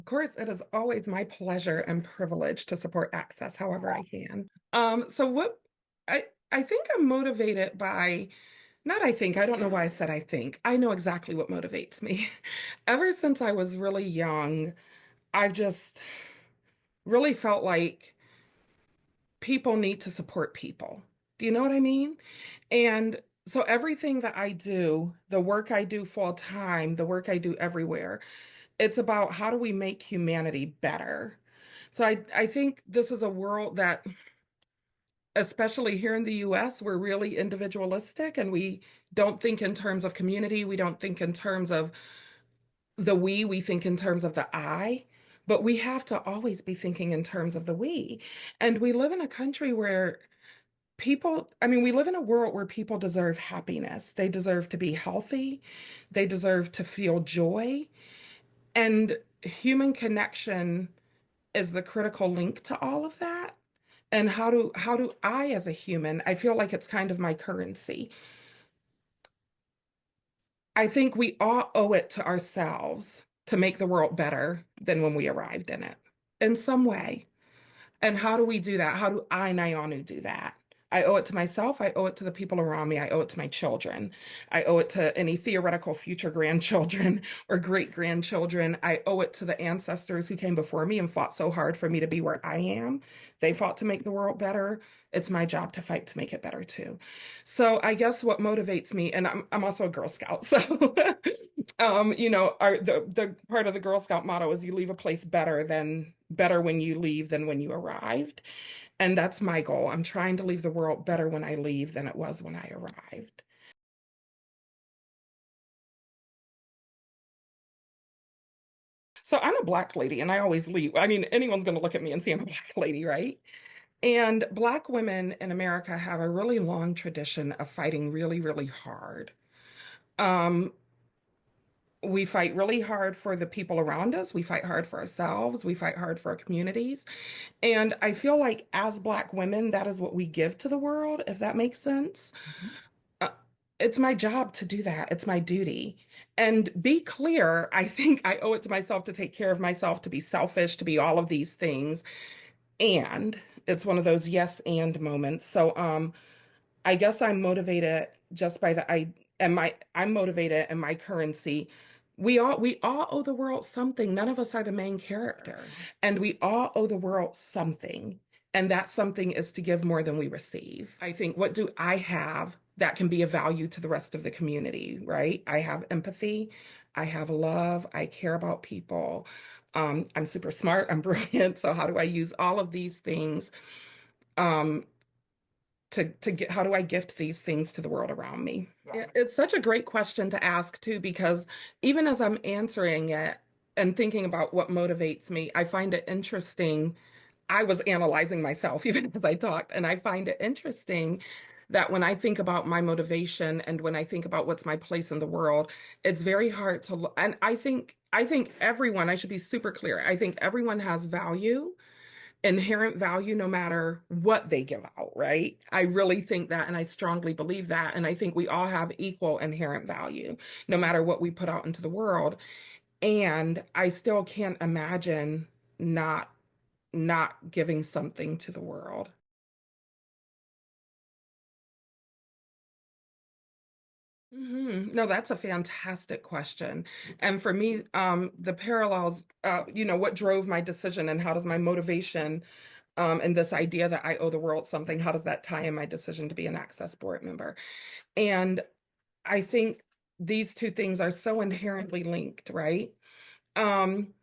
course, it is always my pleasure and privilege to support access however I can. So what I I think I'm motivated by, not I think, I don't know why I said I think. I know exactly what motivates me. Ever since I was really young, I've just really felt like people need to support people. Do you know what I mean? And so everything that I do, the work I do full time, the work I do everywhere, it's about how do we make humanity better. So I think this is a world that, especially here in the US, we're really individualistic and we don't think in terms of community. We don't think in terms of we think in terms of the I, but we have to always be thinking in terms of the we. And we live in a country where we live in a world where people deserve happiness. They deserve to be healthy. They deserve to feel joy. And human connection is the critical link to all of that. And how do I as a human, I feel like it's kind of my currency. I think we all owe it to ourselves to make the world better than when we arrived in it in some way. And how do we do that? How do I, Nyaunu, do that? I owe it to myself. I owe it to the people around me. I owe it to my children. I owe it to any theoretical future grandchildren or great grandchildren. I owe it to the ancestors who came before me and fought so hard for me to be where I am. They fought to make the world better. It's my job to fight to make it better too. So I guess what motivates me, and I'm also a Girl Scout, so the part of the Girl Scout motto is you leave a place better when you leave than when you arrived. And that's my goal. I'm trying to leave the world better when I leave than it was when I arrived. So I'm a Black lady and I always leave. I mean, anyone's going to look at me and see I'm a Black lady, right? And Black women in America have a really long tradition of fighting really, really hard. Um, we fight really hard for the people around us. We fight hard for ourselves. We fight hard for our communities. And I feel like as Black women, that is what we give to the world, if that makes sense. Uh, it's my job to do that. It's my duty. And be clear, I think I owe it to myself to take care of myself, to be selfish, to be all of these things. And it's one of those yes and moments. So I guess I'm motivated just by the I and my I'm motivated and my currency. We all owe the world something. None of us are the main character. And we all owe the world something. And that something is to give more than we receive. I think, what do I have that can be of value to the rest of the community, right? I have empathy, I have love, I care about people. I'm super smart, I'm brilliant. So how do I use all of these things? Um, to get how do I gift these things to the world around me? It's such a great question to ask too, because even as I'm answering it and thinking about what motivates me, I find it interesting. I was analyzing myself even as I talked, and I find it interesting that when I think about my motivation and when I think about what's my place in the world, it's very hard to, and I think everyone, I should be super clear. I think everyone has value, inherent value, no matter what they give out, right? I really think that, and I strongly believe that. And I think we all have equal inherent value, no matter what we put out into the world. And I still can't imagine not not giving something to the world. No, that's a fantastic question. And for me, the parallels, what drove my decision and how does my motivation, and this idea that I owe the world something, how does that tie in my decision to be an Access board member? And I think these two things are so inherently linked, right? Um,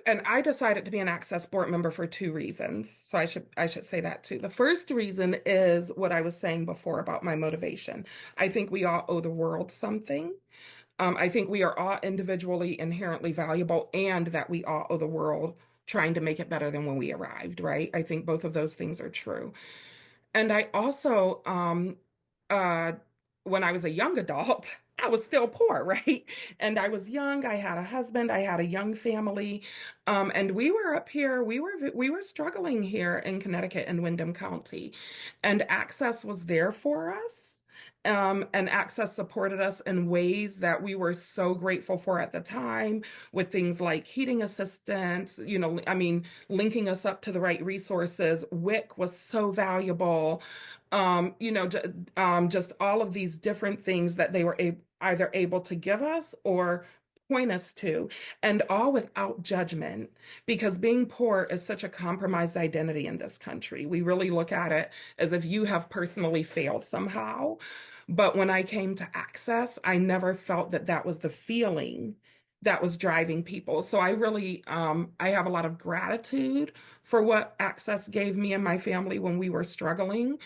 and I decided to be an Access board member for two reasons. So I should say that too. The first reason is what I was saying before about my motivation. I think we all owe the world something. I think we are all individually inherently valuable, and that we all owe the world trying to make it better than when we arrived, right? I think both of those things are true. And I also, uh, when I was a young adult, I was still poor, right? And I was young. I had a husband. I had a young family, and we were up here. We were struggling here in Connecticut and Windham County, and Access was there for us. And Access supported us in ways that we were so grateful for at the time, with things like heating assistance, I mean, linking us up to the right resources. WIC was so valuable. Just all of these different things that they were either able to give us or point us to, and all without judgment, because being poor is such a compromised identity in this country. We really look at it as if you have personally failed somehow. But when I came to Access, I never felt that that was the feeling that was driving people. So I have a lot of gratitude for what Access gave me and my family when we were struggling.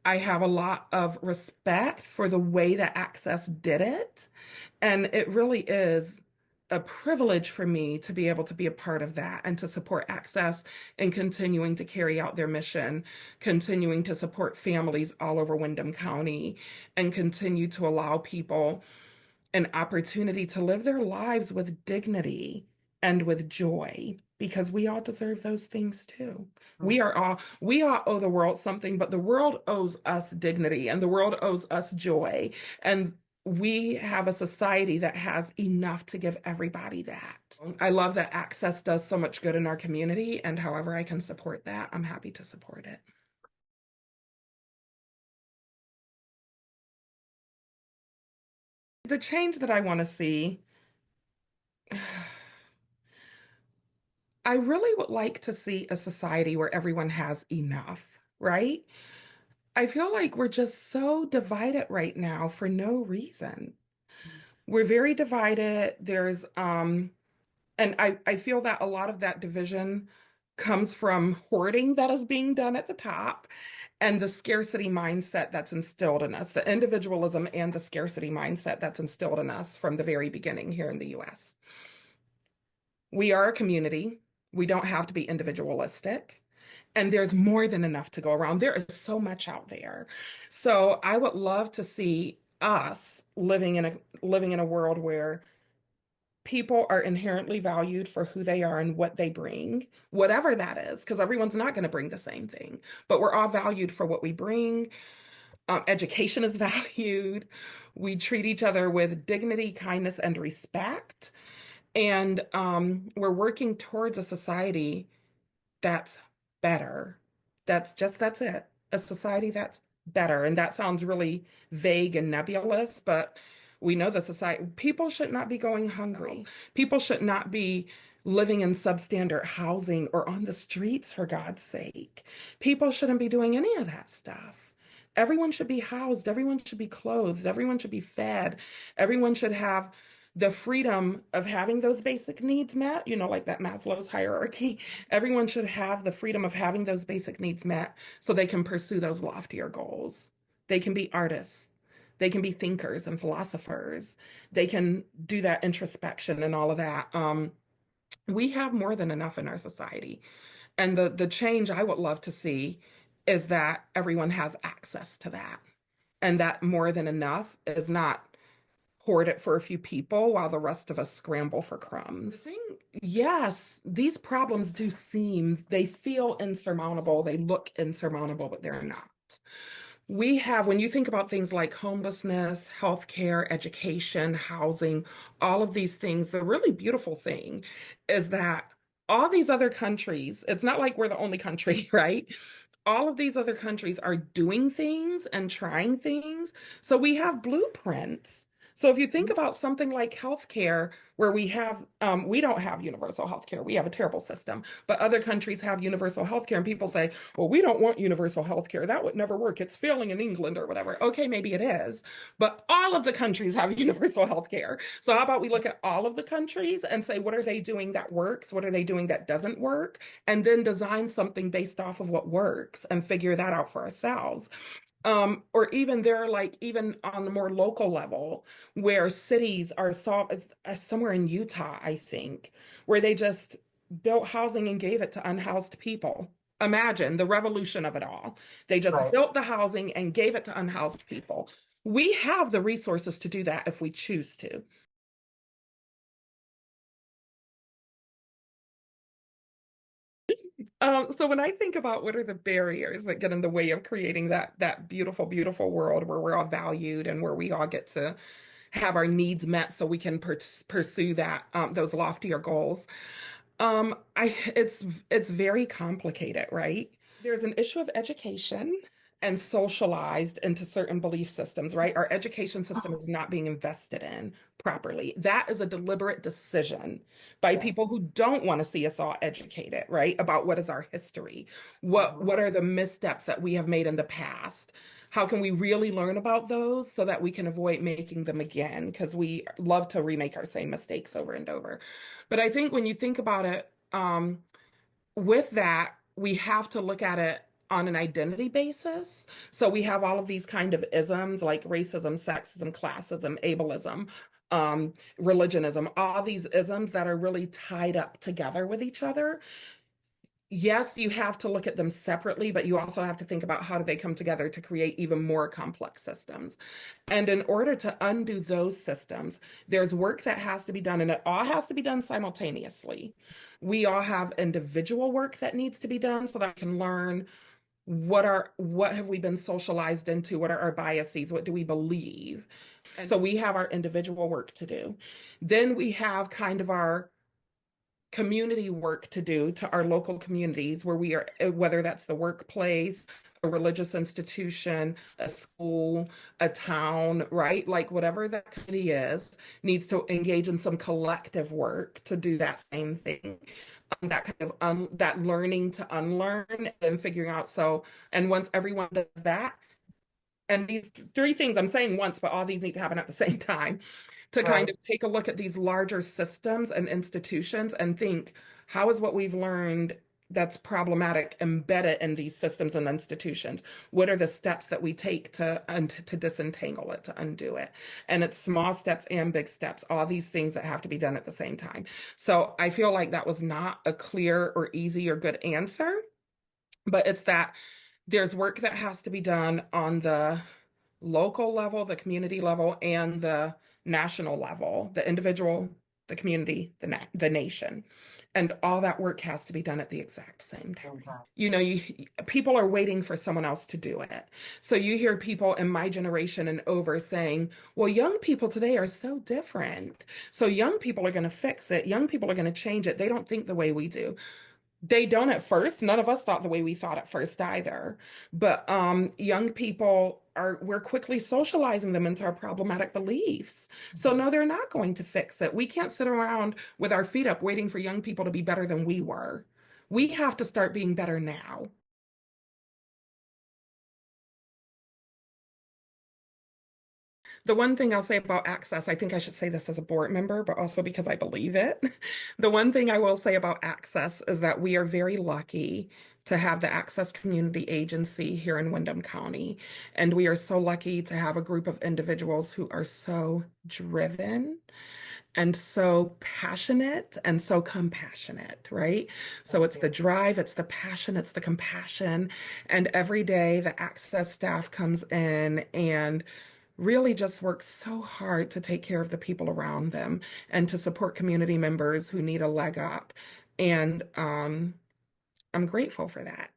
I have a lot of respect for the way that Access did it. And it really is a privilege for me to be able to be a part of that and to support Access in continuing to carry out their mission, continuing to support families all over Windham County, and continue to allow people an opportunity to live their lives with dignity and with joy, because we all deserve those things too. We all owe the world something, but the world owes us dignity and the world owes us joy. And we have a society that has enough to give everybody that. I love that Access does so much good in our community, and however I can support that, I'm happy to support it. The change that I want to see, I really would like to see a society where everyone has enough, right? I feel like we're just so divided right now for no reason. We're very divided. And I feel that a lot of that division comes from hoarding that is being done at the top and the scarcity mindset that's instilled in us, the individualism and the scarcity mindset that's instilled in us from the very beginning here in the US. We are a community. We don't have to be individualistic. And there's more than enough to go around. There is so much out there. So I would love to see us living in a world where people are inherently valued for who they are and what they bring, whatever that is, because everyone's not going to bring the same thing, but we're all valued for what we bring. Education is valued. We treat each other with dignity, kindness, and respect. And we're working towards a society that's better. That's it. A society that's better. And that sounds really vague and nebulous, but we know the society, people should not be going hungry. People should not be living in substandard housing or on the streets, for God's sake. People shouldn't be doing any of that stuff. Everyone should be housed, everyone should be clothed, everyone should be fed, everyone should have the freedom of having those basic needs met, like that Maslow's hierarchy. Everyone should have the freedom of having those basic needs met so they can pursue those loftier goals. They can be artists. They can be thinkers and philosophers. They can do that introspection and all of that. We have more than enough in our society. And the change I would love to see is that everyone has access to that. And that more than enough is not hoard it for a few people while the rest of us scramble for crumbs. Yes, these problems they feel insurmountable, they look insurmountable, but they're not. When you think about things like homelessness, healthcare, education, housing, all of these things, the really beautiful thing is that all these other countries, it's not like we're the only country, right? All of these other countries are doing things and trying things. So we have blueprints. So if you think about something like healthcare, where we don't have universal healthcare, we have a terrible system, but other countries have universal healthcare, and people say, well, we don't want universal healthcare. That would never work. It's failing in England or whatever. Okay, maybe it is, but all of the countries have universal healthcare. So how about we look at all of the countries and say, what are they doing that works? What are they doing that doesn't work? And then design something based off of what works and figure that out for ourselves. Or even even on the more local level, where cities are somewhere in Utah, I think, where they just built housing and gave it to unhoused people. Imagine the revolution of it all. They just Right. built the housing and gave it to unhoused people. We have the resources to do that if we choose to. So when I think about what are the barriers that get in the way of creating that beautiful, beautiful world where we're all valued and where we all get to have our needs met so we can pursue that those loftier goals. It's very complicated, right? There's an issue of education and socialized into certain belief systems, right? Our education system is not being invested in properly. That is a deliberate decision by people Yes. who don't want to see us all educated, right? About what is our history? Hmm. What are the missteps that we have made in the past? How can we really learn about those so that we can avoid making them again? Because we love to remake our same mistakes over and over. But I think when you think about it, with that, we have to look at it on an identity basis. So we have all of these kind of isms like racism, sexism, classism, ableism, religionism, all these isms that are really tied up together with each other. Yes, you have to look at them separately, but you also have to think about how do they come together to create even more complex systems. And in order to undo those systems, there's work that has to be done, and it all has to be done simultaneously. We all have individual work that needs to be done so that I can learn what have we been socialized into, what are our biases, what do we believe. And so we have our individual work to do. Then we have kind of our community work to do to our local communities where we are, whether that's the workplace, a religious institution, a school, a town, right? Like whatever that community is, needs to engage in some collective work to do that same thing. That kind of that learning to unlearn and figuring out. So, and once everyone does that, and these three things I'm saying once, but all these need to happen at the same time to kind Right. of take a look at these larger systems and institutions and think, how is what we've learned that's problematic embedded in these systems and institutions? What are the steps that we take to disentangle it, to undo it? And it's small steps and big steps, all these things that have to be done at the same time. So I feel like that was not a clear or easy or good answer, but it's that there's work that has to be done on the local level, the community level, and the national level, the individual, the community, the nation. And all that work has to be done at the exact same Same time. time. You know, people are waiting for someone else to do it. So you hear people in my generation and over saying, well, young people today are so different. So young people are going to fix it. Young people are going to change it. They don't think the way we do. They don't at first. None of us thought the way we thought at first either. But young people are, we're quickly socializing them into our problematic beliefs. So Mhm. no, they're not going to fix it. We can't sit around with our feet up waiting for young people to be better than we were. We have to start being better now. The one thing I'll say about access, I think I should say this as a board member, but also because I believe it. The one thing I will say about access is that we are very lucky to have the Access Community Agency here in Windham County. And we are so lucky to have a group of individuals who are so driven and so passionate and so compassionate, right? So Thank it's the you. drive, it's the passion, it's the compassion. And every day the Access staff comes in and really just works so hard to take care of the people around them and to support community members who need a leg up. And I'm grateful for that.